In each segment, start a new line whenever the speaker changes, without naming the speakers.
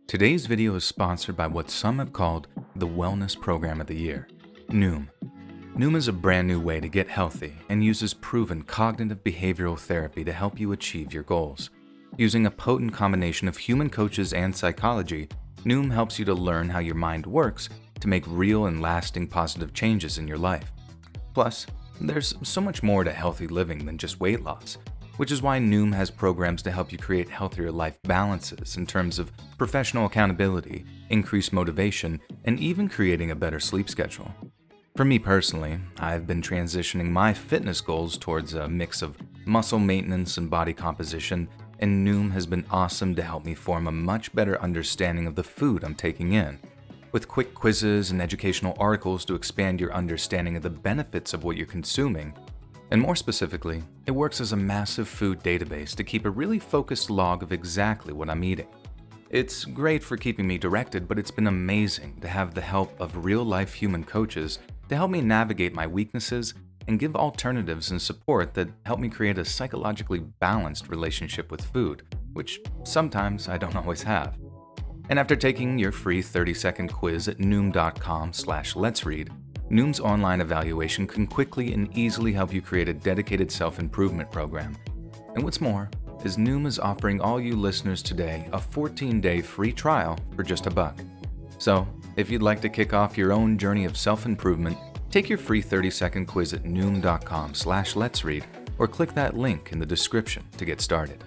Today's video is sponsored by what some have called the Wellness Program of the Year, Noom. Noom is a brand new way to get healthy and uses proven cognitive behavioral therapy to help you achieve your goals. Using a potent combination of human coaches and psychology, Noom helps you to learn how your mind works to make real and lasting positive changes in your life. Plus, there's so much more to healthy living than just weight loss, which is why Noom has programs to help you create healthier life balances in terms of professional accountability, increased motivation, and even creating a better sleep schedule. For me personally, I've been transitioning my fitness goals towards a mix of muscle maintenance and body composition, and Noom has been awesome to help me form a much better understanding of the food I'm taking in. With quick quizzes and educational articles to expand your understanding of the benefits of what you're consuming. And more specifically, it works as a massive food database to keep a really focused log of exactly what I'm eating. It's great for keeping me directed, but it's been amazing to have the help of real-life human coaches to help me navigate my weaknesses and give alternatives and support that help me create a psychologically balanced relationship with food, which sometimes I don't always have. And after taking your free 30-second quiz at noom.com/letsread, Noom's online evaluation can quickly and easily help you create a dedicated self-improvement program. And what's more, is Noom is offering all you listeners today a 14-day free trial for just $1. So, if you'd like to kick off your own journey of self-improvement, take your free 30-second quiz at noom.com/letsread or click that link in the description to get started.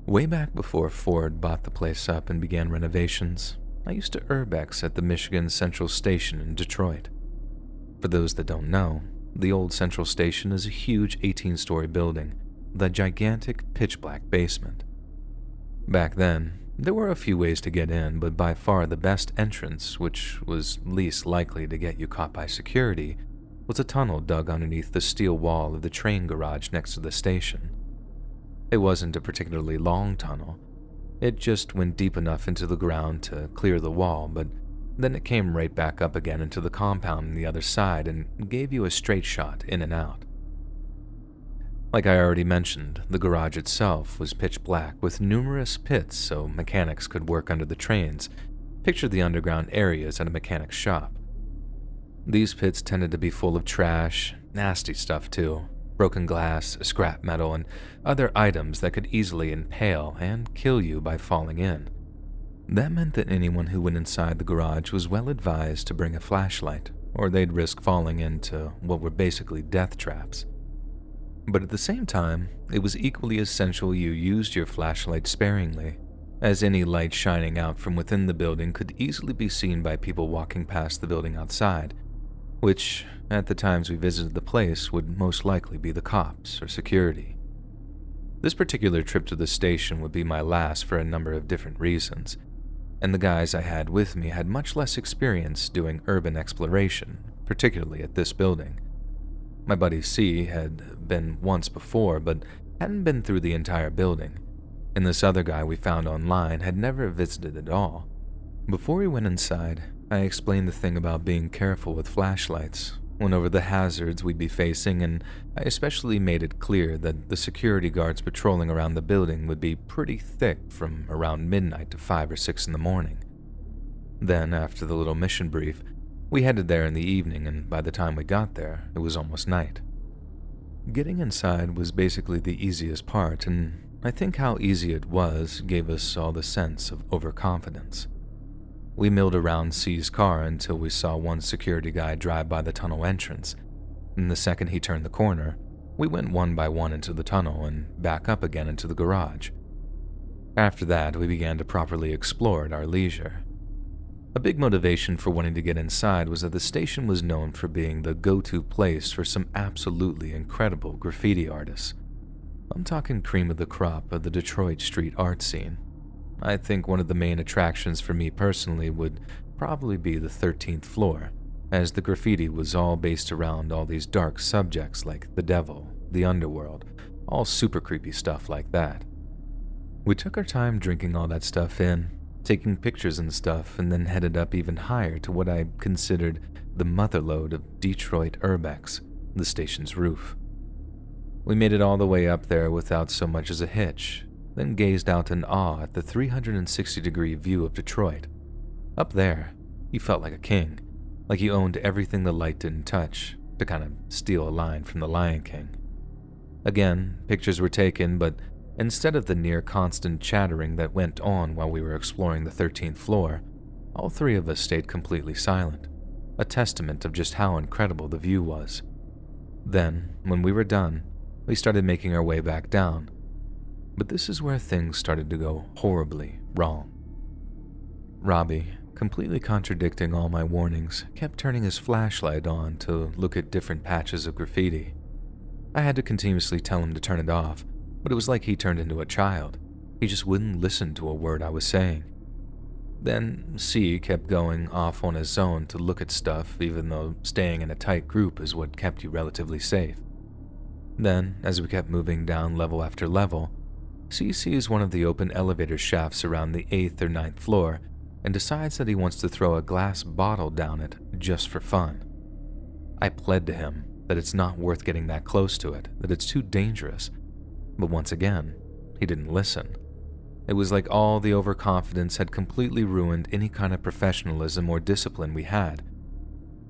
Way back before Ford bought the place up and began renovations, I used to urbex at the Michigan Central Station in Detroit. For those that don't know, the old Central Station is a huge 18-story building with a gigantic pitch-black basement. Back then, there were a few ways to get in, but by far the best entrance, which was least likely to get you caught by security, was a tunnel dug underneath the steel wall of the train garage next to the station. It wasn't a particularly long tunnel. It just went deep enough into the ground to clear the wall, but then it came right back up again into the compound on the other side and gave you a straight shot in and out. Like I already mentioned, the garage itself was pitch black with numerous pits so mechanics could work under the trains. Picture the underground areas at a mechanic's shop. These pits tended to be full of trash, nasty stuff too. Broken glass, scrap metal, and other items that could easily impale and kill you by falling in. That meant that anyone who went inside the garage was well advised to bring a flashlight, or they'd risk falling into what were basically death traps. But at the same time, it was equally essential you used your flashlight sparingly, as any light shining out from within the building could easily be seen by people walking past the building outside, which, at the times we visited the place, would most likely be the cops or security. This particular trip to the station would be my last for a number of different reasons, and the guys I had with me had much less experience doing urban exploration, particularly at this building. My buddy C had been once before, but hadn't been through the entire building, and this other guy we found online had never visited at all. Before we went inside, I explained the thing about being careful with flashlights, went over the hazards we'd be facing, and I especially made it clear that the security guards patrolling around the building would be pretty thick from around midnight to 5 or 6 in the morning. Then, after the little mission brief, we headed there in the evening, and by the time we got there, it was almost night. Getting inside was basically the easiest part, and I think how easy it was gave us all the sense of overconfidence. We milled around C's car until we saw one security guy drive by the tunnel entrance, and the second he turned the corner, we went one by one into the tunnel and back up again into the garage. After that, we began to properly explore at our leisure. A big motivation for wanting to get inside was that the station was known for being the go-to place for some absolutely incredible graffiti artists. I'm talking cream of the crop of the Detroit street art scene. I think one of the main attractions for me personally would probably be the 13th floor, as the graffiti was all based around all these dark subjects like the devil, the underworld, all super creepy stuff like that. We took our time drinking all that stuff in, taking pictures and stuff, and then headed up even higher to what I considered the motherlode of Detroit urbex, the station's roof. We made it all the way up there without so much as a hitch, then gazed out in awe at the 360-degree view of Detroit. Up there, you felt like a king, like you owned everything the light didn't touch, to kind of steal a line from the Lion King. Again, pictures were taken, but instead of the near-constant chattering that went on while we were exploring the 13th floor, all three of us stayed completely silent, a testament of just how incredible the view was. Then, when we were done, we started making our way back down. But this is where things started to go horribly wrong. Robbie, completely contradicting all my warnings, kept turning his flashlight on to look at different patches of graffiti. I had to continuously tell him to turn it off, but it was like he turned into a child. He just wouldn't listen to a word I was saying. Then C kept going off on his own to look at stuff, even though staying in a tight group is what kept you relatively safe. Then, as we kept moving down level after level, C sees one of the open elevator shafts around the 8th or 9th floor and decides that he wants to throw a glass bottle down it just for fun. I pled to him that it's not worth getting that close to it, that it's too dangerous, but once again, he didn't listen. It was like all the overconfidence had completely ruined any kind of professionalism or discipline we had,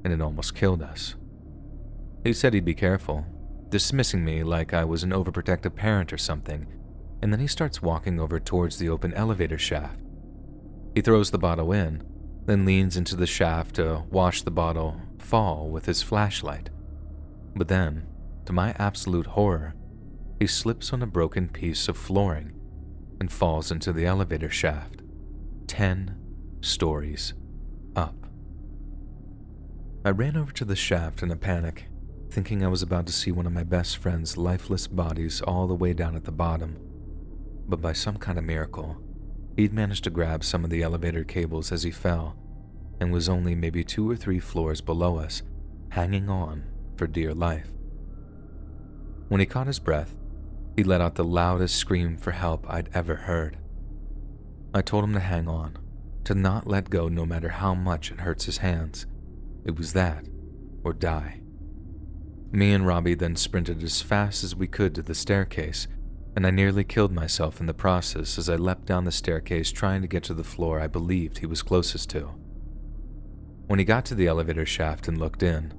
and it almost killed us. He said he'd be careful, dismissing me like I was an overprotective parent or something, and then he starts walking over towards the open elevator shaft. He throws the bottle in, then leans into the shaft to watch the bottle fall with his flashlight. But then, to my absolute horror, he slips on a broken piece of flooring and falls into the elevator shaft, 10 stories up. I ran over to the shaft in a panic, thinking I was about to see one of my best friend's lifeless bodies all the way down at the bottom. But by some kind of miracle, he'd managed to grab some of the elevator cables as he fell, and was only maybe 2 or 3 floors below us, hanging on for dear life. When he caught his breath, he let out the loudest scream for help I'd ever heard. I told him to hang on, to not let go no matter how much it hurts his hands. It was that, or die. Me and Robbie then sprinted as fast as we could to the staircase, and I nearly killed myself in the process as I leapt down the staircase trying to get to the floor I believed he was closest to. When he got to the elevator shaft and looked in,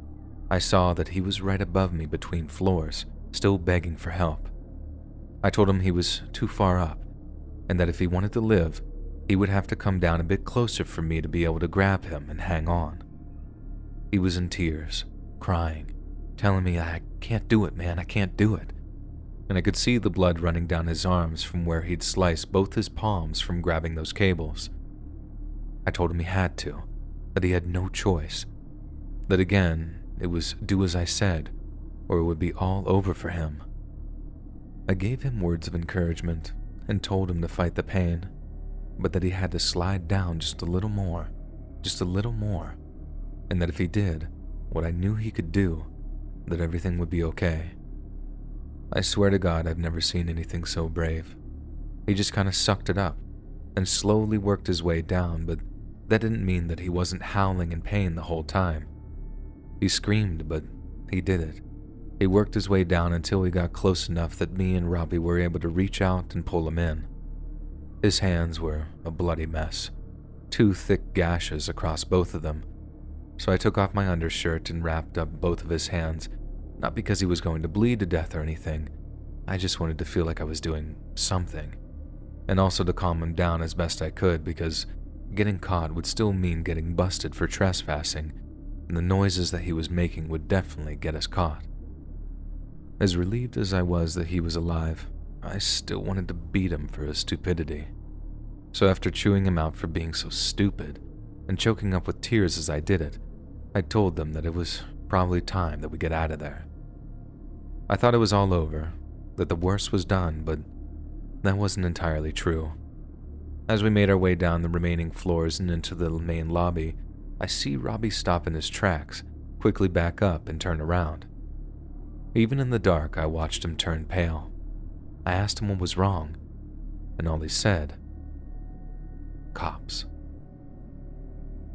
I saw that he was right above me between floors, still begging for help. I told him he was too far up, and that if he wanted to live, he would have to come down a bit closer for me to be able to grab him and hang on. He was in tears, crying, telling me, "I can't do it, man, I can't do it." And I could see the blood running down his arms from where he'd sliced both his palms from grabbing those cables. I told him he had to, that he had no choice, that again, it was do as I said, or it would be all over for him. I gave him words of encouragement and told him to fight the pain, but that he had to slide down just a little more, and that if he did what I knew he could do, that everything would be okay. I swear to God I've never seen anything so brave. He just kind of sucked it up and slowly worked his way down, but that didn't mean that he wasn't howling in pain the whole time. He screamed, but he did it. He worked his way down until he got close enough that me and Robbie were able to reach out and pull him in. His hands were a bloody mess, 2 thick gashes across both of them, so I took off my undershirt and wrapped up both of his hands, not because he was going to bleed to death or anything. I just wanted to feel like I was doing something, and also to calm him down as best I could, because getting caught would still mean getting busted for trespassing, and the noises that he was making would definitely get us caught. As relieved as I was that he was alive, I still wanted to beat him for his stupidity. So after chewing him out for being so stupid, and choking up with tears as I did it, I told them that it was probably time that we get out of there. I thought it was all over, that the worst was done, but that wasn't entirely true. As we made our way down the remaining floors and into the main lobby, I see Robbie stop in his tracks, quickly back up and turn around. Even in the dark, I watched him turn pale. I asked him what was wrong, and all he said, "Cops."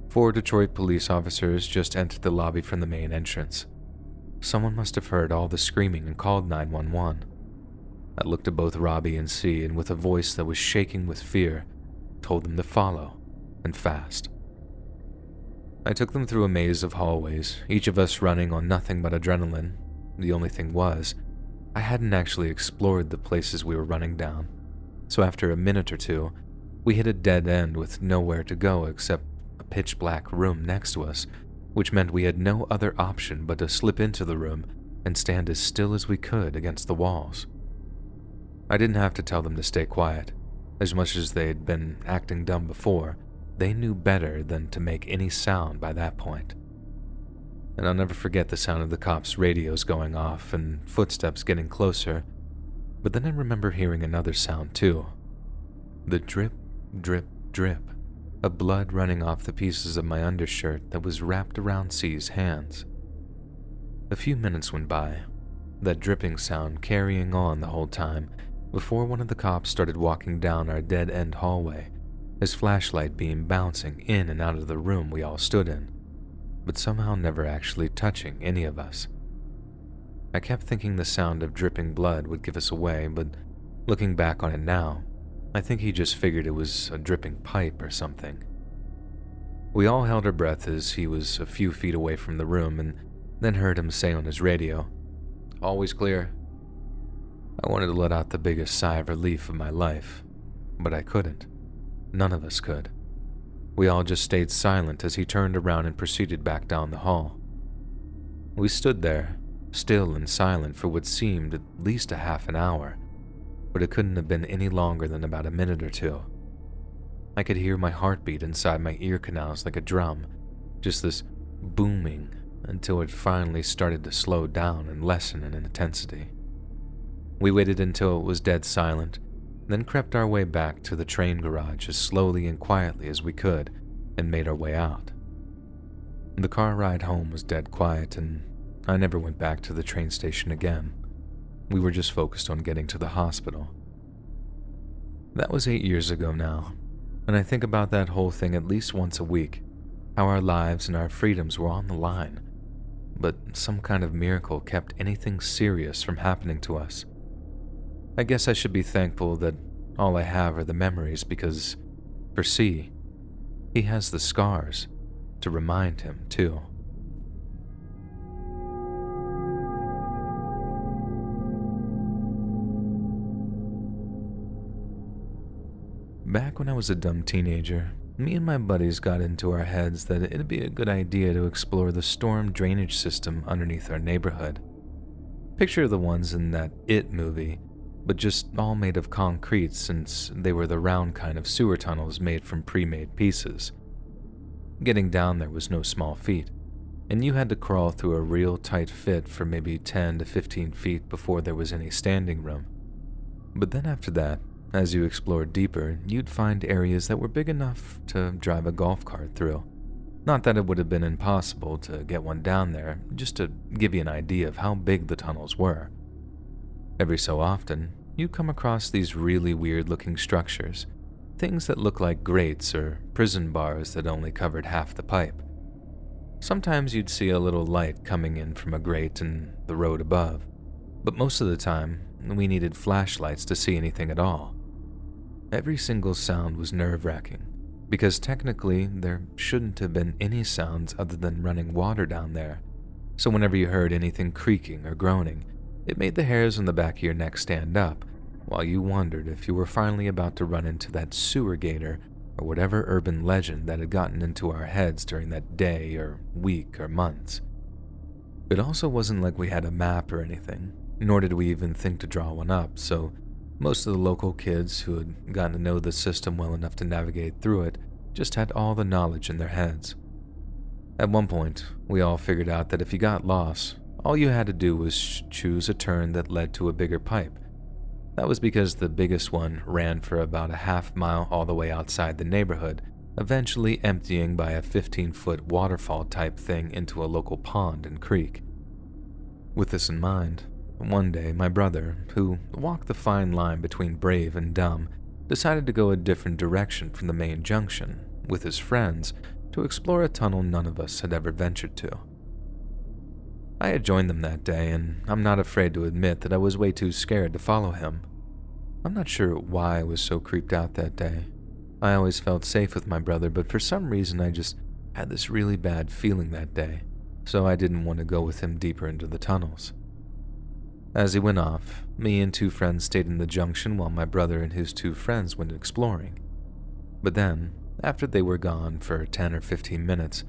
4 Detroit police officers just entered the lobby from the main entrance. Someone must have heard all the screaming and called 911. I looked at both Robbie and C, and with a voice that was shaking with fear, told them to follow, and fast. I took them through a maze of hallways, each of us running on nothing but adrenaline. The only thing was, I hadn't actually explored the places we were running down, so after a minute or two, we hit a dead end with nowhere to go except a pitch-black room next to us, which meant we had no other option but to slip into the room and stand as still as we could against the walls. I didn't have to tell them to stay quiet. As much as they'd been acting dumb before, they knew better than to make any sound by that point. And I'll never forget the sound of the cops' radios going off and footsteps getting closer, but then I remember hearing another sound too. The drip, drip, drip of blood running off the pieces of my undershirt that was wrapped around C's hands. A few minutes went by, that dripping sound carrying on the whole time, before one of the cops started walking down our dead-end hallway, his flashlight beam bouncing in and out of the room we all stood in, but somehow never actually touching any of us. I kept thinking the sound of dripping blood would give us away, but looking back on it now, I think he just figured it was a dripping pipe or something. We all held our breath as he was a few feet away from the room, and then heard him say on his radio, "Always clear." I wanted to let out the biggest sigh of relief of my life, but I couldn't. None of us could. We all just stayed silent as he turned around and proceeded back down the hall. We stood there, still and silent for what seemed at least a half an hour, but it couldn't have been any longer than about a minute or two. I could hear my heartbeat inside my ear canals like a drum, just this booming until it finally started to slow down and lessen in intensity. We waited until it was dead silent, then crept our way back to the train garage as slowly and quietly as we could and made our way out. The car ride home was dead quiet, and I never went back to the train station again. We were just focused on getting to the hospital. That was 8 years ago now, and I think about that whole thing at least once a week, how our lives and our freedoms were on the line, but some kind of miracle kept anything serious from happening to us. I guess I should be thankful that all I have are the memories because, for C, he has the scars to remind him too. Back when I was a dumb teenager, me and my buddies got into our heads that it'd be a good idea to explore the storm drainage system underneath our neighborhood. Picture the ones in that It movie, but just all made of concrete since they were the round kind of sewer tunnels made from pre-made pieces. Getting down there was no small feat, and you had to crawl through a real tight fit for maybe 10 to 15 feet before there was any standing room. But then after that, as you explored deeper, you'd find areas that were big enough to drive a golf cart through. Not that it would have been impossible to get one down there, just to give you an idea of how big the tunnels were. Every so often, you come across these really weird-looking structures, things that look like grates or prison bars that only covered half the pipe. Sometimes you'd see a little light coming in from a grate in the road above, but most of the time, we needed flashlights to see anything at all. Every single sound was nerve-wracking, because technically there shouldn't have been any sounds other than running water down there, so whenever you heard anything creaking or groaning, it made the hairs on the back of your neck stand up, while you wondered if you were finally about to run into that sewer gator or whatever urban legend that had gotten into our heads during that day or week or months. It also wasn't like we had a map or anything, nor did we even think to draw one up, so most of the local kids who had gotten to know the system well enough to navigate through it just had all the knowledge in their heads. At one point, we all figured out that if you got lost, all you had to do was choose a turn that led to a bigger pipe. That was because the biggest one ran for about a half mile all the way outside the neighborhood, eventually emptying by a 15-foot waterfall type thing into a local pond and creek. With this in mind, one day my brother, who walked the fine line between brave and dumb, decided to go a different direction from the main junction with his friends to explore a tunnel none of us had ever ventured to. I had joined them that day, and I'm not afraid to admit that I was way too scared to follow him. I'm not sure why I was so creeped out that day. I always felt safe with my brother, but for some reason I just had this really bad feeling that day, so I didn't want to go with him deeper into the tunnels. As he went off, me and two friends stayed in the junction while my brother and his two friends went exploring. But then, after they were gone for 10 or 15 minutes,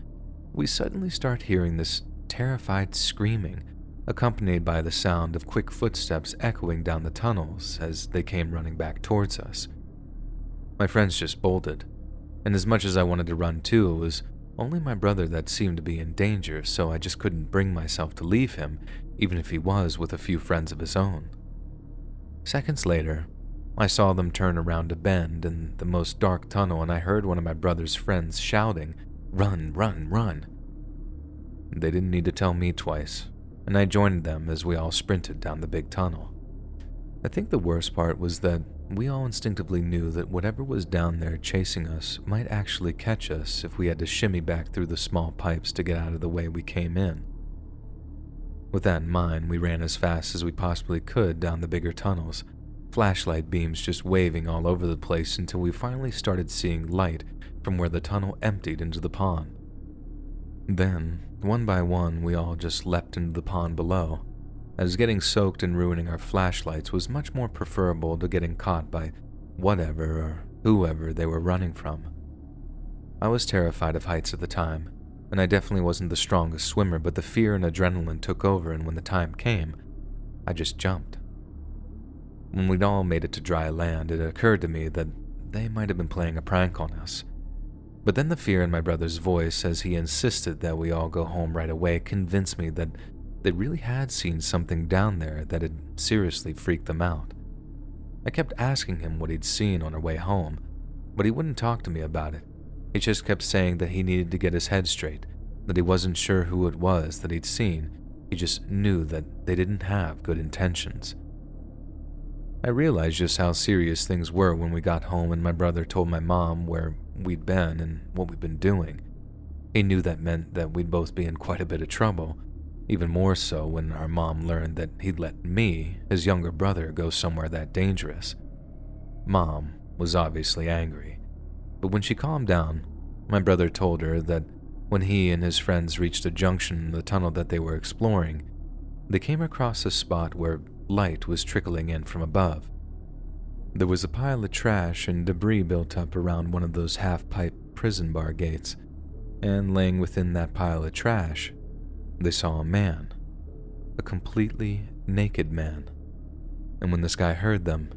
we suddenly start hearing this terrified screaming, accompanied by the sound of quick footsteps echoing down the tunnels as they came running back towards us. My friends just bolted, and as much as I wanted to run too, it was only my brother that seemed to be in danger, so I just couldn't bring myself to leave him, even if he was with a few friends of his own. Seconds later, I saw them turn around a bend in the most dark tunnel, and I heard one of my brother's friends shouting, "Run, run, run." They didn't need to tell me twice, and I joined them as we all sprinted down the big tunnel. I think the worst part was that we all instinctively knew that whatever was down there chasing us might actually catch us if we had to shimmy back through the small pipes to get out of the way we came in. With that in mind, we ran as fast as we possibly could down the bigger tunnels, flashlight beams just waving all over the place until we finally started seeing light from where the tunnel emptied into the pond. Then, one by one, we all just leapt into the pond below, as getting soaked and ruining our flashlights was much more preferable to getting caught by whatever or whoever they were running from. I was terrified of heights at the time, and I definitely wasn't the strongest swimmer, but the fear and adrenaline took over, and when the time came, I just jumped. When we'd all made it to dry land, it occurred to me that they might have been playing a prank on us. But then the fear in my brother's voice as he insisted that we all go home right away convinced me that they really had seen something down there that had seriously freaked them out. I kept asking him what he'd seen on our way home, but he wouldn't talk to me about it. He just kept saying that he needed to get his head straight, that he wasn't sure who it was that he'd seen, he just knew that they didn't have good intentions. I realized just how serious things were when we got home and my brother told my mom where we'd been and what we'd been doing. He knew that meant that we'd both be in quite a bit of trouble, even more so when our mom learned that he'd let me, his younger brother, go somewhere that dangerous. Mom was obviously angry, but when she calmed down, my brother told her that when he and his friends reached a junction in the tunnel that they were exploring, they came across a spot where light was trickling in from above. There was a pile of trash and debris built up around one of those half-pipe prison bar gates, and laying within that pile of trash, they saw a man, a completely naked man. And when this guy heard them,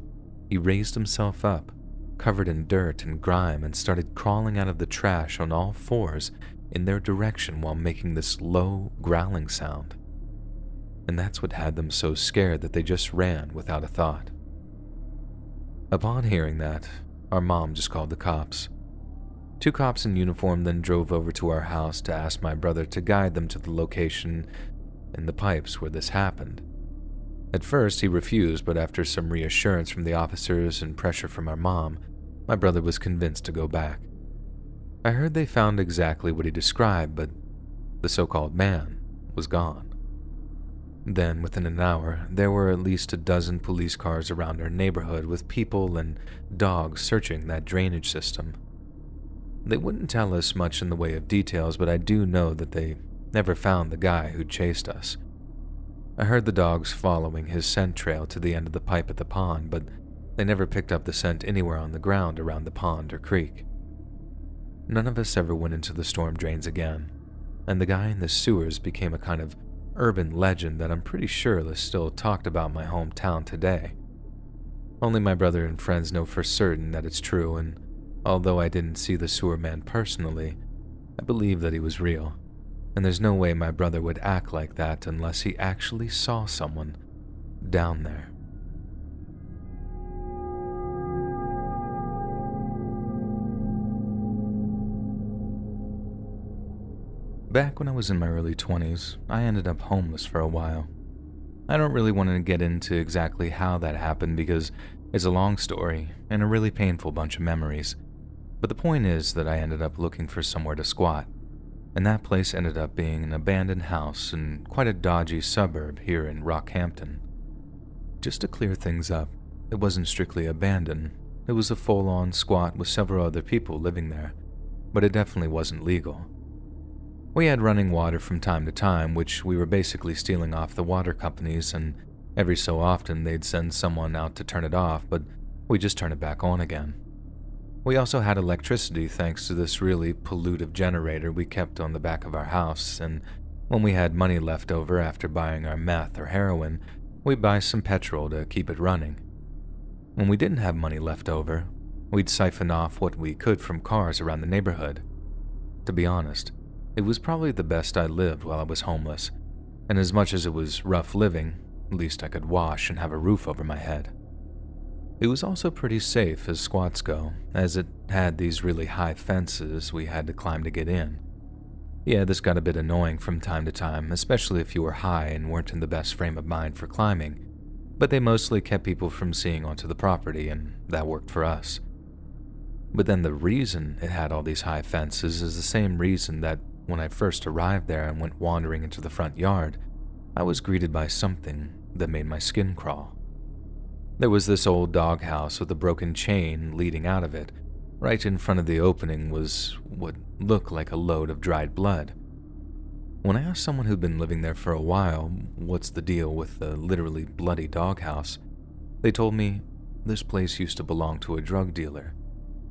he raised himself up, covered in dirt and grime, and started crawling out of the trash on all fours in their direction while making this low, growling sound. And that's what had them so scared that they just ran without a thought. Upon hearing that, our mom just called the cops. 2 cops in uniform then drove over to our house to ask my brother to guide them to the location in the pipes where this happened. At first, he refused, but after some reassurance from the officers and pressure from our mom, my brother was convinced to go back. I heard they found exactly what he described, but the so-called man was gone. Then, within an hour, there were at least a dozen police cars around our neighborhood with people and dogs searching that drainage system. They wouldn't tell us much in the way of details, but I do know that they never found the guy who chased us. I heard the dogs following his scent trail to the end of the pipe at the pond, but they never picked up the scent anywhere on the ground around the pond or creek. None of us ever went into the storm drains again, and the guy in the sewers became a kind of urban legend that I'm pretty sure is still talked about in my hometown today. Only my brother and friends know for certain that it's true, and although I didn't see the sewer man personally, I believe that he was real, and there's no way my brother would act like that unless he actually saw someone down there. Back when I was in my early 20s, I ended up homeless for a while. I don't really want to get into exactly how that happened because It's a long story and a really painful bunch of memories, but the point is that I ended up looking for somewhere to squat, and that place ended up being an abandoned house in quite a dodgy suburb here in Rockhampton. Just to clear things up, it wasn't strictly abandoned. It was a full-on squat with several other people living there, but it definitely wasn't legal. We had running water from time to time, which we were basically stealing off the water companies, and every so often they'd send someone out to turn it off, but we just turn it back on again. We also had electricity thanks to this really pollutive generator we kept on the back of our house, and when we had money left over after buying our meth or heroin, we'd buy some petrol to keep it running. When we didn't have money left over, we'd siphon off what we could from cars around the neighborhood. To be honest, it was probably the best I lived while I was homeless, and as much as it was rough living, at least I could wash and have a roof over my head. It was also pretty safe as squats go, as it had these really high fences we had to climb to get in. Yeah, this got a bit annoying from time to time, especially if you were high and weren't in the best frame of mind for climbing, but they mostly kept people from seeing onto the property, and that worked for us. But then the reason it had all these high fences is the same reason that when I first arrived there and went wandering into the front yard, I was greeted by something that made my skin crawl. There was this old doghouse with a broken chain leading out of it. Right in front of the opening was what looked like a load of dried blood. When I asked someone who'd been living there for a while what's the deal with the literally bloody doghouse, they told me this place used to belong to a drug dealer.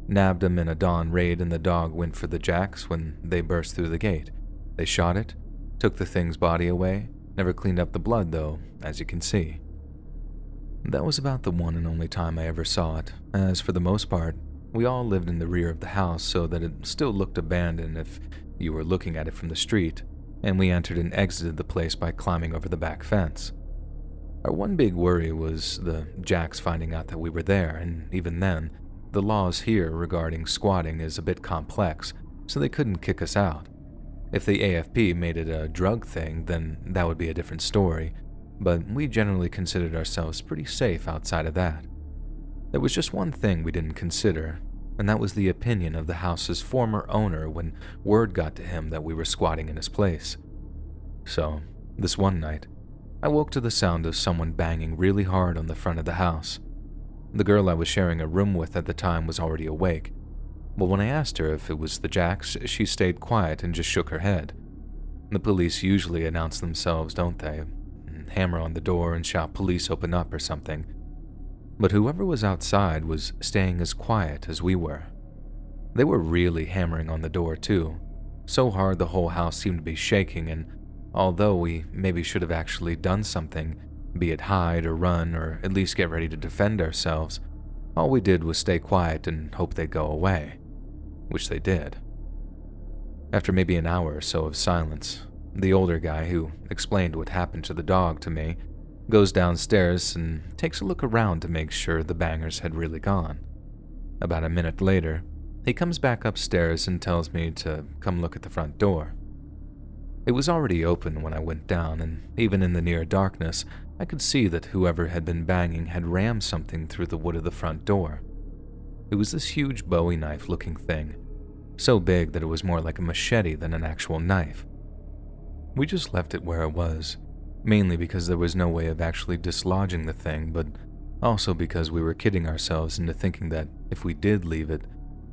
Nabbed him in a dawn raid and the dog went for the jacks when they burst through the gate. They shot it, took the thing's body away, never cleaned up the blood though, as you can see. That was about the one and only time I ever saw it, as for the most part, we all lived in the rear of the house so that it still looked abandoned if you were looking at it from the street, and we entered and exited the place by climbing over the back fence. Our one big worry was the jacks finding out that we were there, and even then, the laws here regarding squatting is a bit complex, so they couldn't kick us out. If the AFP made it a drug thing, then that would be a different story, but we generally considered ourselves pretty safe outside of that. There was just one thing we didn't consider, and that was the opinion of the house's former owner when word got to him that we were squatting in his place. So, this one night, I woke to the sound of someone banging really hard on the front of the house. The girl I was sharing a room with at the time was already awake, but when I asked her if it was the jacks, she stayed quiet and just shook her head. The police usually announce themselves, don't they? Hammer on the door and shout "police open up" or something. But whoever was outside was staying as quiet as we were. They were really hammering on the door too, so hard the whole house seemed to be shaking, and although we maybe should have actually done something, be it hide or run or at least get ready to defend ourselves, all we did was stay quiet and hope they'd go away, which they did. After maybe an hour or so of silence, the older guy who explained what happened to the dog to me goes downstairs and takes a look around to make sure the bangers had really gone. About a minute later, he comes back upstairs and tells me to come look at the front door. It was already open when I went down, and even in the near darkness, I could see that whoever had been banging had rammed something through the wood of the front door. It was this huge Bowie knife-looking thing, so big that it was more like a machete than an actual knife. We just left it where it was, mainly because there was no way of actually dislodging the thing, but also because we were kidding ourselves into thinking that if we did leave it,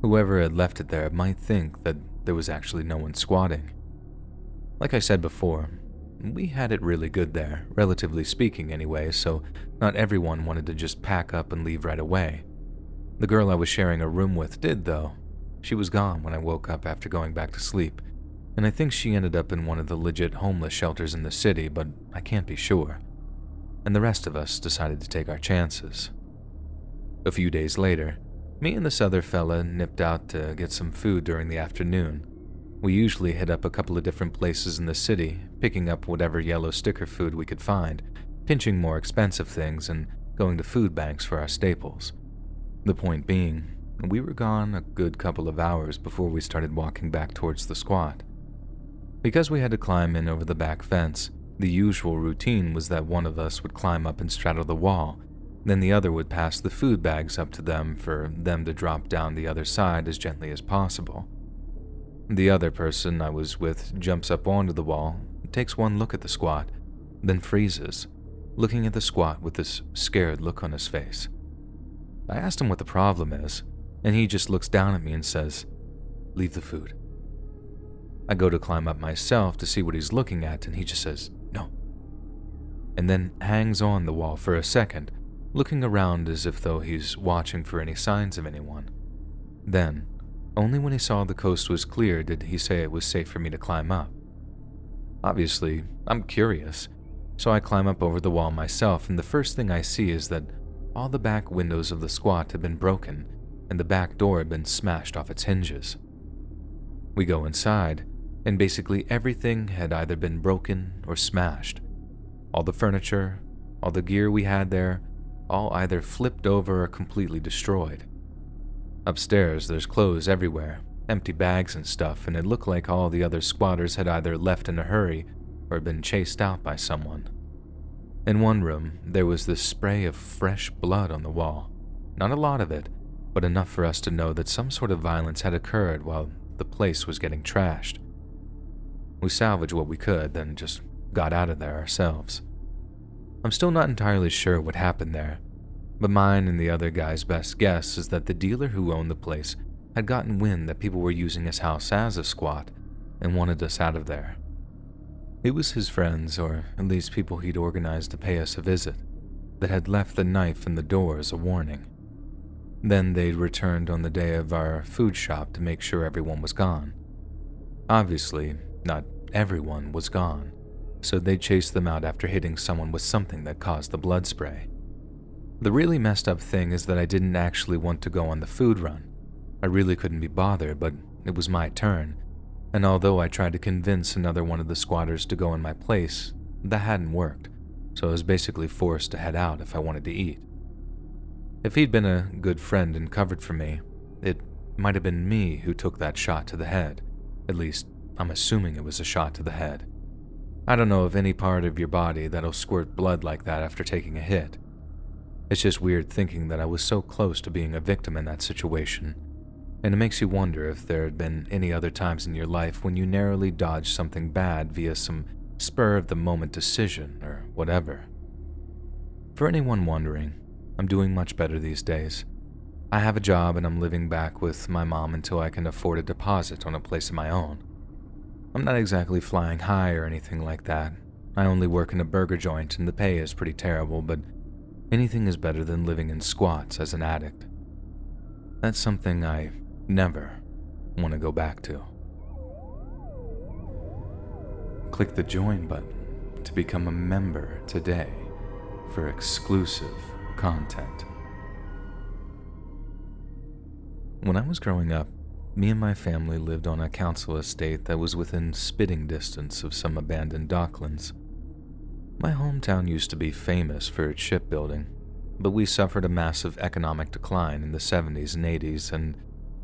whoever had left it there might think that there was actually no one squatting. Like I said before, we had it really good there, relatively speaking anyway, so not everyone wanted to just pack up and leave right away. The girl I was sharing a room with did, though. She was gone when I woke up after going back to sleep, and I think she ended up in one of the legit homeless shelters in the city, but I can't be sure. And the rest of us decided to take our chances. A few days later, me and this other fella nipped out to get some food during the afternoon. We usually hit up a couple of different places in the city, picking up whatever yellow sticker food we could find, pinching more expensive things, and going to food banks for our staples. The point being, we were gone a good couple of hours before we started walking back towards the squat. Because we had to climb in over the back fence, the usual routine was that one of us would climb up and straddle the wall, Then the other would pass the food bags up to them for them to drop down the other side as gently as possible. The other person I was with jumps up onto the wall, takes one look at the squat, then freezes, looking at the squat with this scared look on his face. I asked him what the problem is, and he just looks down at me and says, "Leave the food." I go to climb up myself to see what he's looking at, and he just says, "No," and then hangs on the wall for a second, looking around as if though he's watching for any signs of anyone. Then, only when he saw the coast was clear did he say it was safe for me to climb up. Obviously, I'm curious, so I climb up over the wall myself, and the first thing I see is that all the back windows of the squat had been broken and the back door had been smashed off its hinges. We go inside, and basically everything had either been broken or smashed. All the furniture, all the gear we had there, all either flipped over or completely destroyed. Upstairs, there's clothes everywhere, empty bags and stuff, and it looked like all the other squatters had either left in a hurry or been chased out by someone. In one room, there was this spray of fresh blood on the wall. Not a lot of it, but enough for us to know that some sort of violence had occurred while the place was getting trashed. We salvaged what we could, then just got out of there ourselves. I'm still not entirely sure what happened there, but mine and the other guy's best guess is that the dealer who owned the place had gotten wind that people were using his house as a squat and wanted us out of there. It was his friends, or at least people he'd organized to pay us a visit, that had left the knife in the door as a warning. Then they'd returned on the day of our food shop to make sure everyone was gone. Obviously, not everyone was gone, so they chased them out after hitting someone with something that caused the blood spray. The really messed up thing is that I didn't actually want to go on the food run. I really couldn't be bothered, but it was my turn, and although I tried to convince another one of the squatters to go in my place, that hadn't worked, so I was basically forced to head out if I wanted to eat. If he'd been a good friend and covered for me, it might have been me who took that shot to the head. At least, I'm assuming it was a shot to the head. I don't know of any part of your body that'll squirt blood like that after taking a hit. It's just weird thinking that I was so close to being a victim in that situation, and it makes you wonder if there had been any other times in your life when you narrowly dodged something bad via some spur-of-the-moment decision or whatever. For anyone wondering, I'm doing much better these days. I have a job and I'm living back with my mom until I can afford a deposit on a place of my own. I'm not exactly flying high or anything like that. I only work in a burger joint and the pay is pretty terrible, but anything is better than living in squats as an addict. That's something I never want to go back to. Click the join button to become a member today for exclusive content. When I was growing up, me and my family lived on a council estate that was within spitting distance of some abandoned docklands. My hometown used to be famous for its shipbuilding, but we suffered a massive economic decline in the 70s and 80s, and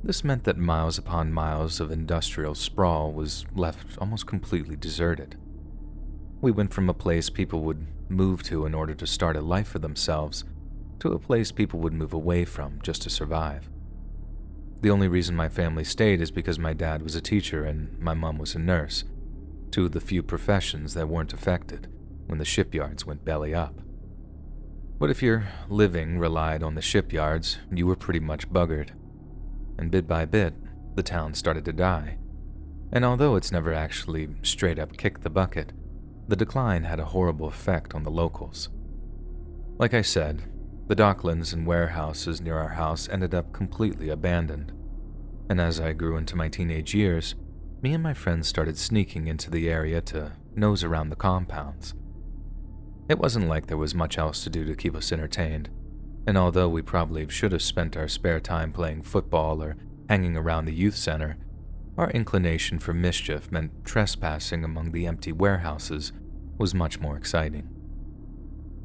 this meant that miles upon miles of industrial sprawl was left almost completely deserted. We went from a place people would move to in order to start a life for themselves to a place people would move away from just to survive. The only reason my family stayed is because my dad was a teacher and my mom was a nurse, two of the few professions that weren't affected when the shipyards went belly up. But if your living relied on the shipyards, you were pretty much buggered. And bit by bit, the town started to die. And although it's never actually straight up kicked the bucket, the decline had a horrible effect on the locals. Like I said, the docklands and warehouses near our house ended up completely abandoned. And as I grew into my teenage years, me and my friends started sneaking into the area to nose around the compounds. It wasn't like there was much else to do to keep us entertained, and although we probably should have spent our spare time playing football or hanging around the youth center, our inclination for mischief meant trespassing among the empty warehouses was much more exciting.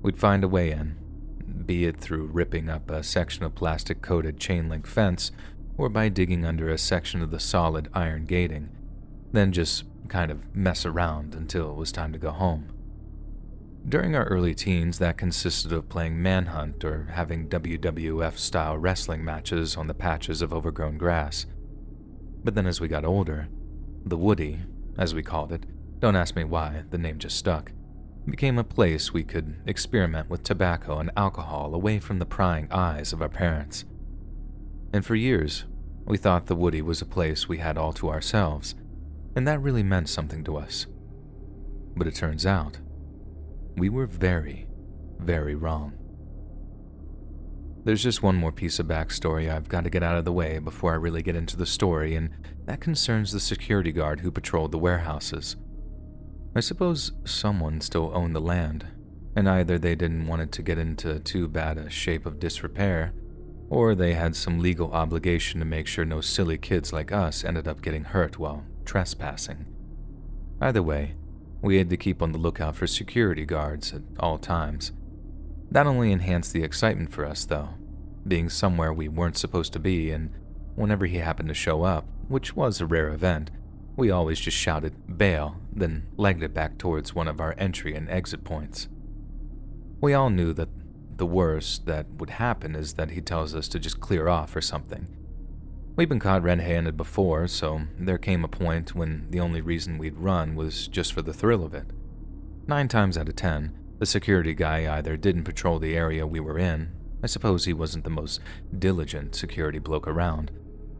We'd find a way in, be it through ripping up a section of plastic-coated chain-link fence or by digging under a section of the solid iron gating, then just kind of mess around until it was time to go home. During our early teens, that consisted of playing manhunt or having WWF-style wrestling matches on the patches of overgrown grass. But then as we got older, the Woody, as we called it, don't ask me why, the name just stuck, became a place we could experiment with tobacco and alcohol away from the prying eyes of our parents. And for years, we thought the Woody was a place we had all to ourselves, and that really meant something to us. But it turns out, we were very, very wrong. There's just one more piece of backstory I've got to get out of the way before I really get into the story, and that concerns the security guard who patrolled the warehouses. I suppose someone still owned the land, and either they didn't want it to get into too bad a shape of disrepair, or they had some legal obligation to make sure no silly kids like us ended up getting hurt while trespassing. Either way, we had to keep on the lookout for security guards at all times. That only enhanced the excitement for us, though, being somewhere we weren't supposed to be, and whenever he happened to show up, which was a rare event, we always just shouted, "Bail," then legged it back towards one of our entry and exit points. We all knew that the worst that would happen is that he tells us to just clear off or something. We'd been caught red-handed before, so there came a point when the only reason we'd run was just for the thrill of it. 9 times out of 10, the security guy either didn't patrol the area we were in, I suppose he wasn't the most diligent security bloke around,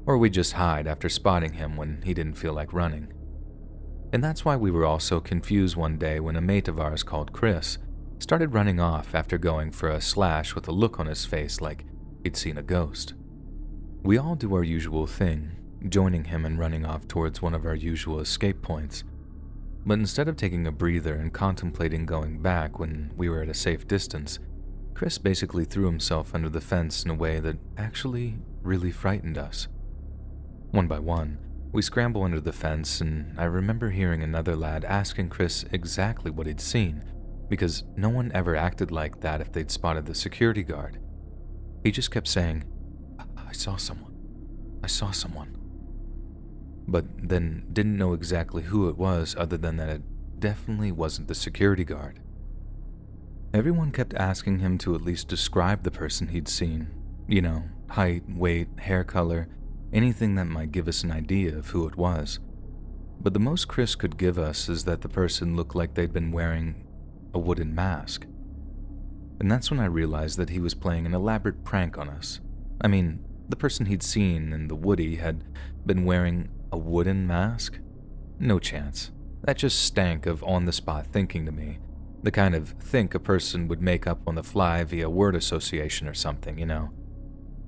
or we'd just hide after spotting him when he didn't feel like running. And that's why we were all so confused one day when a mate of ours called Chris started running off after going for a slash with a look on his face like he'd seen a ghost. We all do our usual thing, joining him and running off towards one of our usual escape points. But instead of taking a breather and contemplating going back when we were at a safe distance, Chris basically threw himself under the fence in a way that actually really frightened us. One by one, we scramble under the fence, and I remember hearing another lad asking Chris exactly what he'd seen, because no one ever acted like that if they'd spotted the security guard. He just kept saying, I saw someone. But then didn't know exactly who it was other than that it definitely wasn't the security guard. Everyone kept asking him to at least describe the person he'd seen. You know, height, weight, hair color, anything that might give us an idea of who it was. But the most Chris could give us is that the person looked like they'd been wearing a wooden mask. And that's when I realized that he was playing an elaborate prank on us. I mean, the person he'd seen in the Woody had been wearing a wooden mask? No chance. That just stank of on-the-spot thinking to me. The kind of think a person would make up on the fly via word association or something, you know.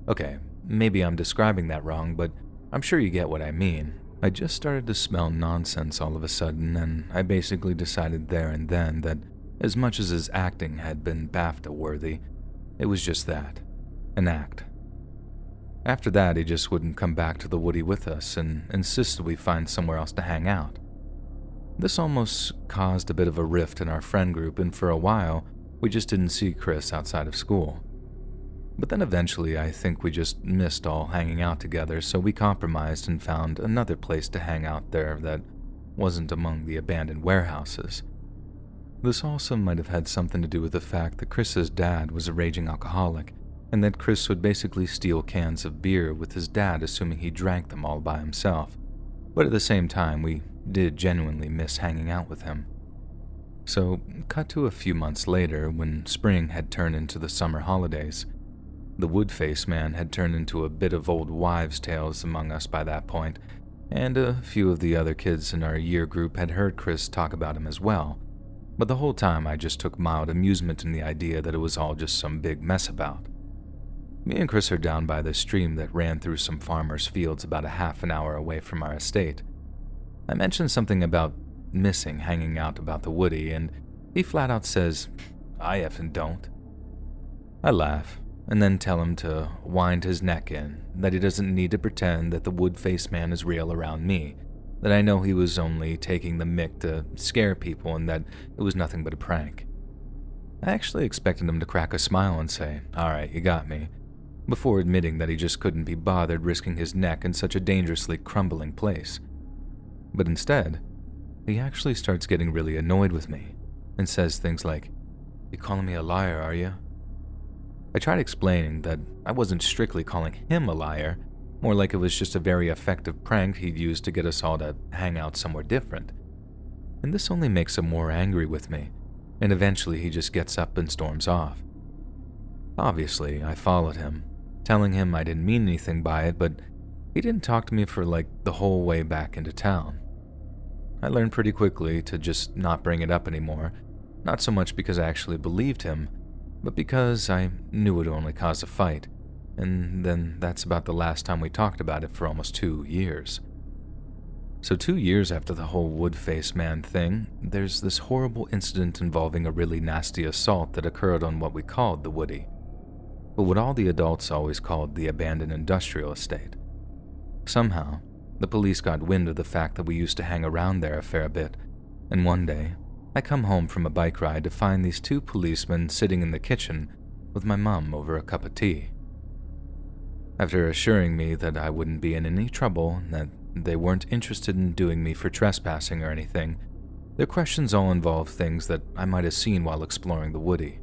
Okay, maybe I'm describing that wrong, but I'm sure you get what I mean. I just started to smell nonsense all of a sudden, and I basically decided there and then that as much as his acting had been BAFTA-worthy, it was just that, an act. After that, he just wouldn't come back to the Woody with us and insisted we find somewhere else to hang out. This almost caused a bit of a rift in our friend group, and for a while, we just didn't see Chris outside of school. But then eventually, I think we just missed all hanging out together, so we compromised and found another place to hang out there that wasn't among the abandoned warehouses. This also might have had something to do with the fact that Chris's dad was a raging alcoholic, and that Chris would basically steal cans of beer with his dad, assuming he drank them all by himself. But at the same time, we did genuinely miss hanging out with him. So, cut to a few months later, when spring had turned into the summer holidays. The Woodface man had turned into a bit of old wives' tales among us by that point, and a few of the other kids in our year group had heard Chris talk about him as well, but the whole time I just took mild amusement in the idea that it was all just some big mess about. Me and Chris are down by the stream that ran through some farmers' fields about a half an hour away from our estate. I mentioned something about missing hanging out about the Woody, and he flat out says, I effing don't. I laugh, and then tell him to wind his neck in, that he doesn't need to pretend that the Woodface man is real around me, that I know he was only taking the mick to scare people and that it was nothing but a prank. I actually expected him to crack a smile and say, alright, you got me, before admitting that he just couldn't be bothered risking his neck in such a dangerously crumbling place. But instead, he actually starts getting really annoyed with me and says things like, You calling me a liar, are you?" I tried explaining that I wasn't strictly calling him a liar, more like it was just a very effective prank he'd used to get us all to hang out somewhere different. And this only makes him more angry with me, and eventually he just gets up and storms off. Obviously, I followed him, telling him I didn't mean anything by it, but he didn't talk to me for like the whole way back into town. I learned pretty quickly to just not bring it up anymore, not so much because I actually believed him, but because I knew it would only cause a fight, and then that's about the last time we talked about it for almost 2 years. So 2 years after the whole wood-faced man thing, there's this horrible incident involving a really nasty assault that occurred on what we called the Woody, but what all the adults always called the abandoned industrial estate. Somehow, the police got wind of the fact that we used to hang around there a fair bit, and one day, I come home from a bike ride to find these 2 policemen sitting in the kitchen with my mom over a cup of tea. After assuring me that I wouldn't be in any trouble and that they weren't interested in doing me for trespassing or anything, their questions all involved things that I might have seen while exploring the Woody.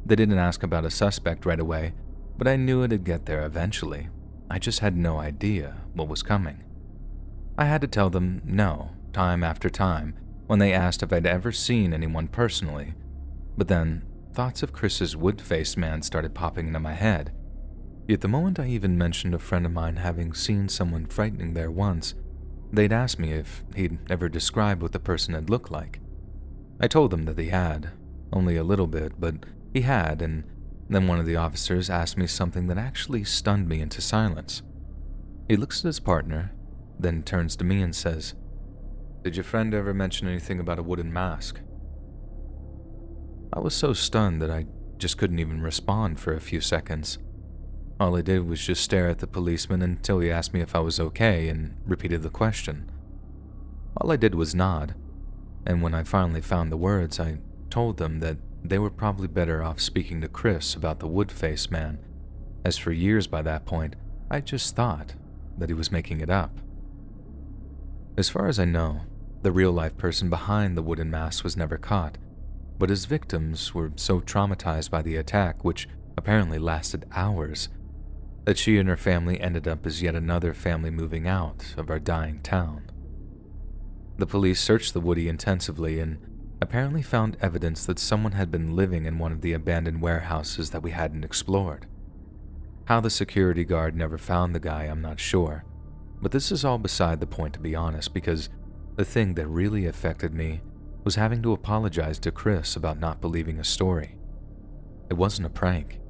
They didn't ask about a suspect right away, but I knew it'd get there eventually. I just had no idea what was coming. I had to tell them no, time after time, when they asked if I'd ever seen anyone personally, but then thoughts of Chris's wood-faced man started popping into my head. Yet the moment I even mentioned a friend of mine having seen someone frightening there once, they'd asked me if he'd ever described what the person had looked like. I told them that he had, only a little bit, but he had, and then one of the officers asked me something that actually stunned me into silence. He looks at his partner, then turns to me and says, "Did your friend ever mention anything about a wooden mask?" I was so stunned that I just couldn't even respond for a few seconds. All I did was just stare at the policeman until he asked me if I was okay and repeated the question. All I did was nod, and when I finally found the words, I told them that they were probably better off speaking to Chris about the wood-faced man, as for years by that point, I just thought that he was making it up. As far as I know, the real-life person behind the wooden mask was never caught, but his victims were so traumatized by the attack, which apparently lasted hours, that she and her family ended up as yet another family moving out of our dying town. The police searched the Woody intensively and apparently found evidence that someone had been living in one of the abandoned warehouses that we hadn't explored. How the security guard never found the guy, I'm not sure, but this is all beside the point, to be honest, because the thing that really affected me was having to apologize to Chris about not believing a story. It wasn't a prank.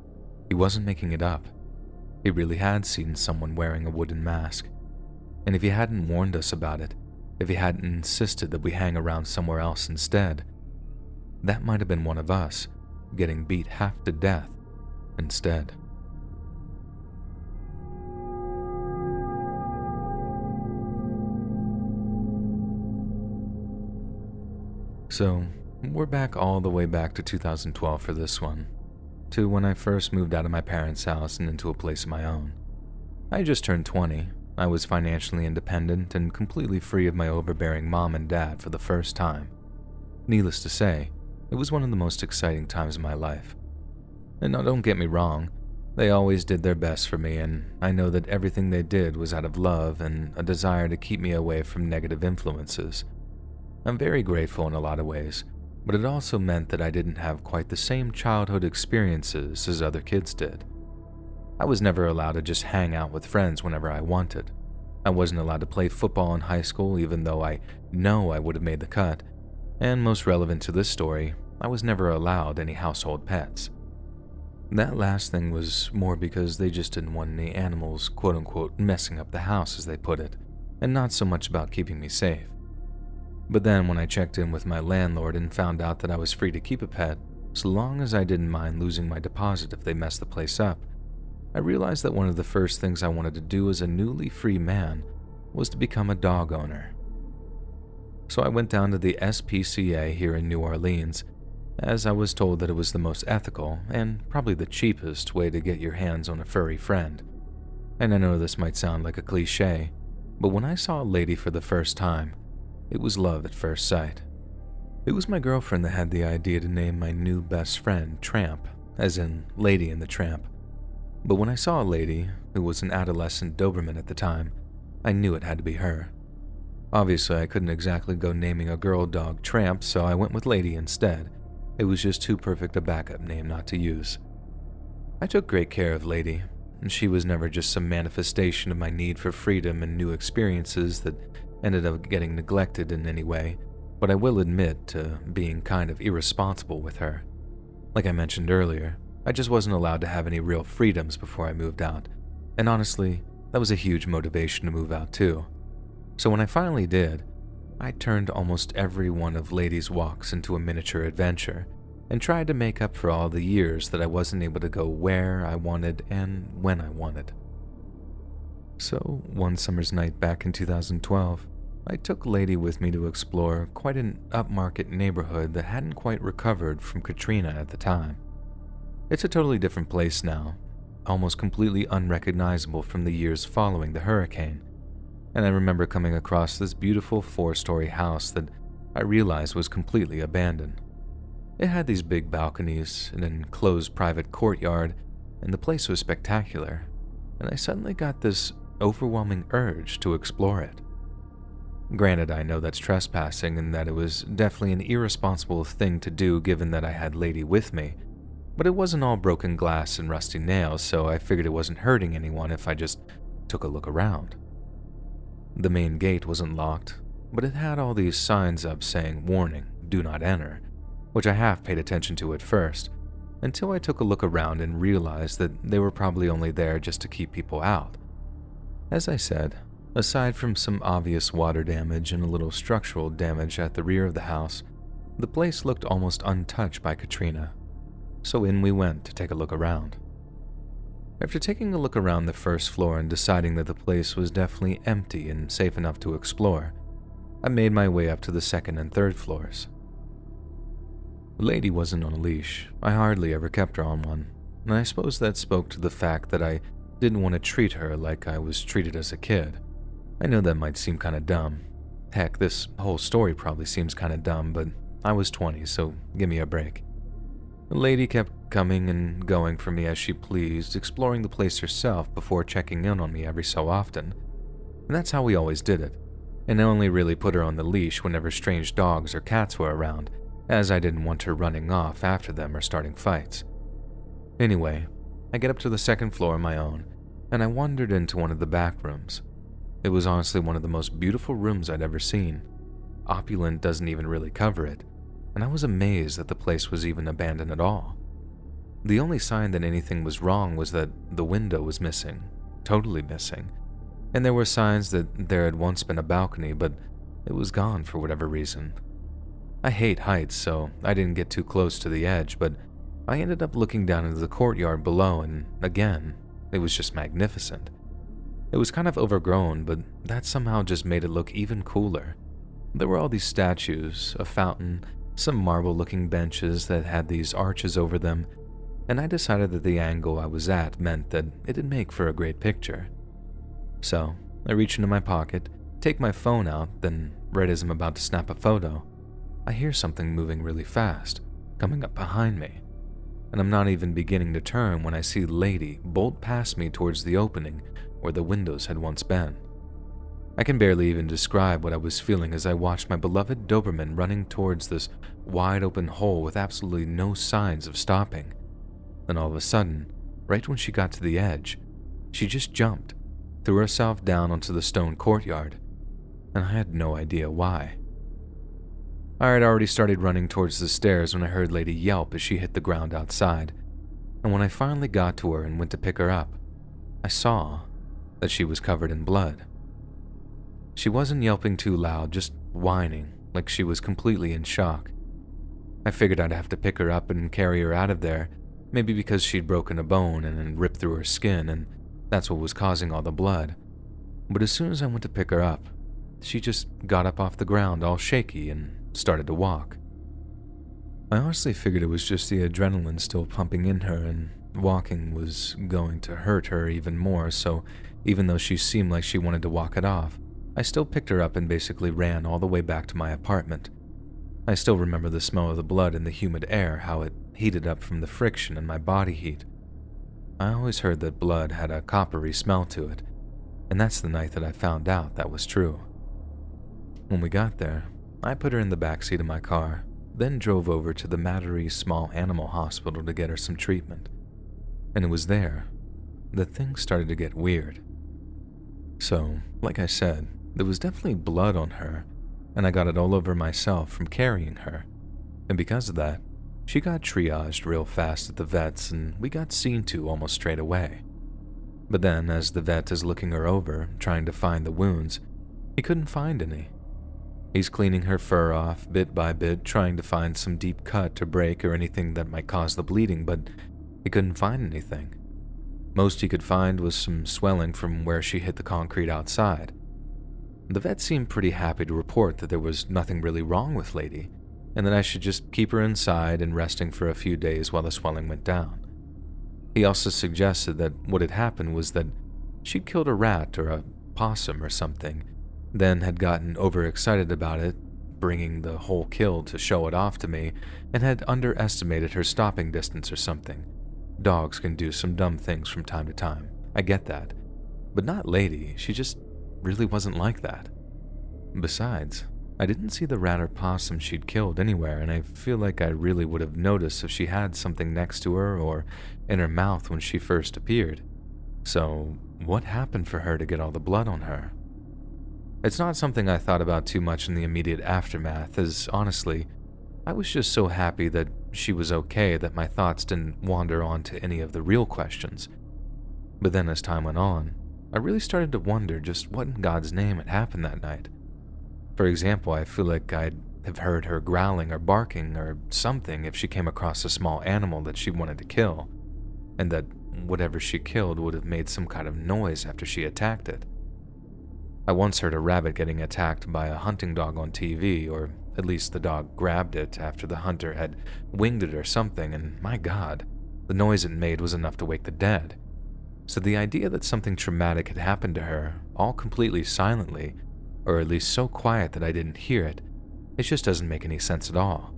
He wasn't making it up. He really had seen someone wearing a wooden mask, and if he hadn't warned us about it, if he hadn't insisted that we hang around somewhere else instead, that might have been one of us getting beat half to death instead. So, we're back all the way back to 2012 for this one, to when I first moved out of my parents' house and into a place of my own. I had just turned 20. I was financially independent and completely free of my overbearing mom and dad for the first time. Needless to say, it was one of the most exciting times of my life. And now don't get me wrong, they always did their best for me, and I know that everything they did was out of love and a desire to keep me away from negative influences. I'm very grateful in a lot of ways, but it also meant that I didn't have quite the same childhood experiences as other kids did. I was never allowed to just hang out with friends whenever I wanted. I wasn't allowed to play football in high school even though I know I would have made the cut. And most relevant to this story, I was never allowed any household pets. That last thing was more because they just didn't want any animals quote-unquote messing up the house, as they put it, and not so much about keeping me safe. But then when I checked in with my landlord and found out that I was free to keep a pet, so long as I didn't mind losing my deposit if they messed the place up, I realized that one of the first things I wanted to do as a newly free man was to become a dog owner. So I went down to the SPCA here in New Orleans, as I was told that it was the most ethical and probably the cheapest way to get your hands on a furry friend. And I know this might sound like a cliche, but when I saw a lady for the first time, it was love at first sight. It was my girlfriend that had the idea to name my new best friend Tramp, as in Lady and the Tramp. But when I saw a lady, who was an adolescent Doberman at the time, I knew it had to be her. Obviously, I couldn't exactly go naming a girl dog Tramp, so I went with Lady instead. It was just too perfect a backup name not to use. I took great care of Lady, and she was never just some manifestation of my need for freedom and new experiences that ended up getting neglected in any way, but I will admit to being kind of irresponsible with her. Like I mentioned earlier, I just wasn't allowed to have any real freedoms before I moved out, and honestly, that was a huge motivation to move out too. So when I finally did, I turned almost every one of Lady's walks into a miniature adventure, and tried to make up for all the years that I wasn't able to go where I wanted and when I wanted. So one summer's night back in 2012, I took Lady with me to explore quite an upmarket neighborhood that hadn't quite recovered from Katrina at the time. It's a totally different place now, almost completely unrecognizable from the years following the hurricane, and I remember coming across this beautiful 4-story house that I realized was completely abandoned. It had these big balconies, an enclosed private courtyard, and the place was spectacular, and I suddenly got this overwhelming urge to explore it. Granted, I know that's trespassing and that it was definitely an irresponsible thing to do given that I had Lady with me, but it wasn't all broken glass and rusty nails, so I figured it wasn't hurting anyone if I just took a look around. The main gate wasn't locked, but it had all these signs up saying, "Warning, do not enter," which I half paid attention to at first, until I took a look around and realized that they were probably only there just to keep people out. As I said, aside from some obvious water damage and a little structural damage at the rear of the house, the place looked almost untouched by Katrina. So in we went to take a look around. After taking a look around the first floor and deciding that the place was definitely empty and safe enough to explore, I made my way up to the second and third floors. Lady wasn't on a leash. I hardly ever kept her on one, and I suppose that spoke to the fact that I didn't want to treat her like I was treated as a kid. I know that might seem kinda dumb. Heck, this whole story probably seems kinda dumb, but I was 20, so give me a break. The lady kept coming and going for me as she pleased, exploring the place herself before checking in on me every so often. And that's how we always did it, and I only really put her on the leash whenever strange dogs or cats were around, as I didn't want her running off after them or starting fights. Anyway, I get up to the second floor on my own, and I wandered into one of the back rooms. It was honestly one of the most beautiful rooms I'd ever seen. Opulent doesn't even really cover it, and I was amazed that the place was even abandoned at all. The only sign that anything was wrong was that the window was missing, totally missing, and there were signs that there had once been a balcony, but it was gone for whatever reason. I hate heights, so I didn't get too close to the edge, but I ended up looking down into the courtyard below, and again, it was just magnificent. It was kind of overgrown, but that somehow just made it look even cooler. There were all these statues, a fountain, some marble-looking benches that had these arches over them, and I decided that the angle I was at meant that it'd make for a great picture. So, I reach into my pocket, take my phone out, then right as I'm about to snap a photo, I hear something moving really fast, coming up behind me, and I'm not even beginning to turn when I see Lady bolt past me towards the opening where the windows had once been. I can barely even describe what I was feeling as I watched my beloved Doberman running towards this wide-open hole with absolutely no signs of stopping. Then all of a sudden, right when she got to the edge, she just jumped, threw herself down onto the stone courtyard, and I had no idea why. I had already started running towards the stairs when I heard Lady yelp as she hit the ground outside, and when I finally got to her and went to pick her up, I saw that she was covered in blood. She wasn't yelping too loud, just whining, like she was completely in shock. I figured I'd have to pick her up and carry her out of there, maybe because she'd broken a bone and had ripped through her skin, and that's what was causing all the blood. But as soon as I went to pick her up, she just got up off the ground all shaky and started to walk. I honestly figured it was just the adrenaline still pumping in her, and walking was going to hurt her even more, so even though she seemed like she wanted to walk it off, I still picked her up and basically ran all the way back to my apartment. I still remember the smell of the blood in the humid air, how it heated up from the friction and my body heat. I always heard that blood had a coppery smell to it, and that's the night that I found out that was true. When we got there, I put her in the backseat of my car, then drove over to the Mattery Small Animal Hospital to get her some treatment. And it was there that things started to get weird. So, like I said, there was definitely blood on her, and I got it all over myself from carrying her. And because of that, she got triaged real fast at the vet's and we got seen to almost straight away. But then, as the vet is looking her over, trying to find the wounds, he couldn't find any. He's cleaning her fur off bit by bit, trying to find some deep cut to break or anything that might cause the bleeding, but he couldn't find anything. Most he could find was some swelling from where she hit the concrete outside. The vet seemed pretty happy to report that there was nothing really wrong with Lady, and that I should just keep her inside and resting for a few days while the swelling went down. He also suggested that what had happened was that she'd killed a rat or a possum or something, then had gotten overexcited about it, bringing the whole kill to show it off to me, and had underestimated her stopping distance or something. Dogs can do some dumb things from time to time, I get that, but not Lady. She just really wasn't like that. Besides, I didn't see the rat or possum she'd killed anywhere, and I feel like I really would have noticed if she had something next to her or in her mouth when she first appeared. So, what happened for her to get all the blood on her? It's not something I thought about too much in the immediate aftermath, as honestly, I was just so happy that she was okay that my thoughts didn't wander on to any of the real questions. But then as time went on, I really started to wonder just what in God's name had happened that night. For example, I feel like I'd have heard her growling or barking or something if she came across a small animal that she wanted to kill, and that whatever she killed would have made some kind of noise after she attacked it. I once heard a rabbit getting attacked by a hunting dog on TV, or at least the dog grabbed it after the hunter had winged it or something, and my God, the noise it made was enough to wake the dead. So the idea that something traumatic had happened to her, all completely silently, or at least so quiet that I didn't hear it, it just doesn't make any sense at all.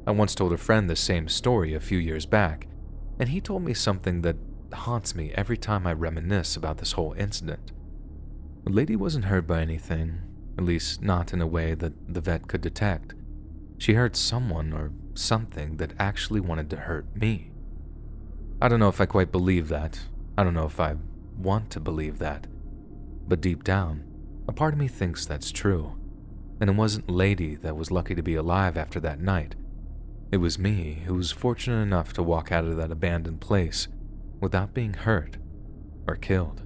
I once told a friend the same story a few years back, and he told me something that haunts me every time I reminisce about this whole incident. The lady wasn't hurt by anything, at least not in a way that the vet could detect. She hurt someone or something that actually wanted to hurt me. I don't know if I quite believe that. I don't know if I want to believe that. But deep down, a part of me thinks that's true. And it wasn't Lady that was lucky to be alive after that night. It was me who was fortunate enough to walk out of that abandoned place without being hurt or killed.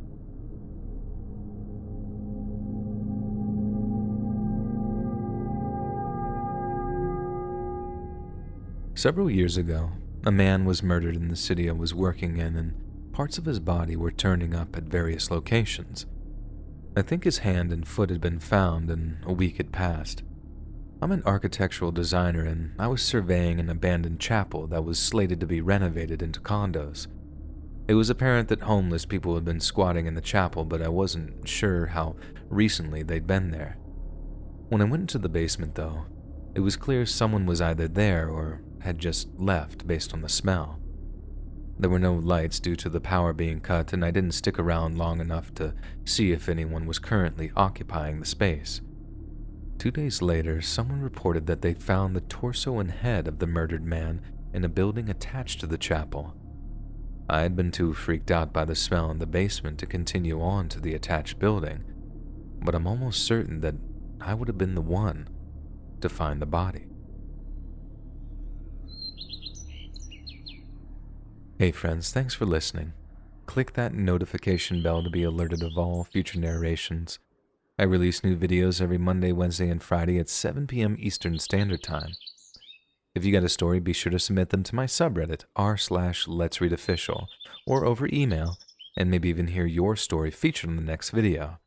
Several years ago, a man was murdered in the city I was working in, and parts of his body were turning up at various locations. I think his hand and foot had been found, and a week had passed. I'm an architectural designer, and I was surveying an abandoned chapel that was slated to be renovated into condos. It was apparent that homeless people had been squatting in the chapel, but I wasn't sure how recently they'd been there. When I went into the basement, though, it was clear someone was either there or had just left based on the smell. There were no lights due to the power being cut, and I didn't stick around long enough to see if anyone was currently occupying the space. 2 days later, someone reported that they found the torso and head of the murdered man in a building attached to the chapel. I had been too freaked out by the smell in the basement to continue on to the attached building, but I'm almost certain that I would have been the one to find the body. Hey friends, thanks for listening. Click that notification bell to be alerted of all future narrations. I release new videos every Monday, Wednesday, and Friday at 7 p.m. Eastern Standard Time. If you got a story, be sure to submit them to my subreddit, r/letsreadofficial, or over email, and maybe even hear your story featured in the next video.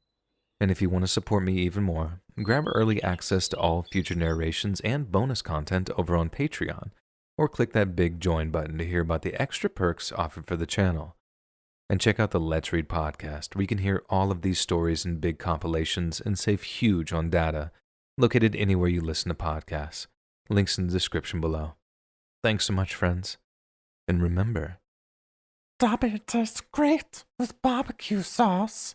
And if you want to support me even more, grab early access to all future narrations and bonus content over on Patreon, or click that big join button to hear about the extra perks offered for the channel. And check out the Let's Read podcast, where you can hear all of these stories in big compilations and save huge on data, located anywhere you listen to podcasts. Links in the description below. Thanks so much, friends. And remember,
Dobby tastes great with barbecue sauce.